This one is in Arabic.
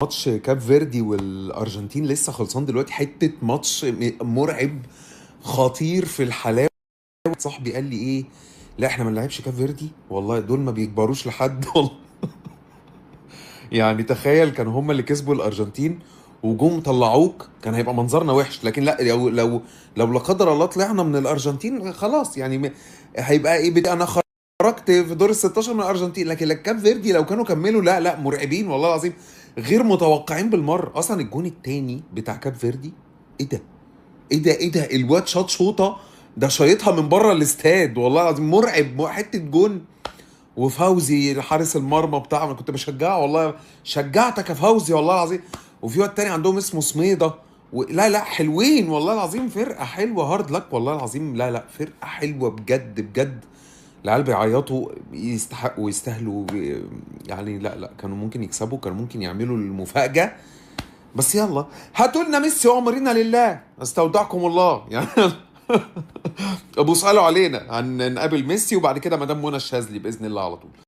ماتش كاب فيردي والارجنتين لسه خلصان دلوقتي، حته ماتش مرعب، خطير في الحلاوه. صاحبي قال لي ايه؟ لا احنا ما نلعبش كاب فيردي، والله دول ما بيكبروش لحد والله. يعني تخيل كانوا هم اللي كسبوا الارجنتين وجم طلعوك، كان هيبقى منظرنا وحش. لكن لا، لو لا قدر الله طلعنا من الارجنتين خلاص يعني هيبقى ايه؟ بدي انا خرجت في دور ال 16 من الارجنتين. لكن كاب فيردي لو كانوا كملوا، لا لا، مرعبين والله العظيم، غير متوقعين بالمره. اصلا الجون التاني بتاع كاب فيردي، ايه ده؟ ايه ده الواد شاط شوطه، ده شايطها من بره الاستاد والله العظيم، مرعب، حته جون. وفوزي حارس المرمى بتاعه، انا كنت بشجعه والله، شجعتك يا فوزي والله العظيم. وفي واد تاني عندهم اسمه سميده لا لا، حلوين والله العظيم، فرقه حلوه، هارد لك والله العظيم، لا لا، فرقه حلوه بجد بجد. العيال بيعيطوا، يستحقوا ويستاهلوا يعني. لا لا، كانوا ممكن يكسبوا، كانوا ممكن يعملوا المفاجاه. بس يلا هاتوا لنا ميسي وامرنا لله، استودعكم الله يعني. ابو اسالوا علينا، هنقابل ميسي وبعد كده مدام منى الشاذلي باذن الله على طول.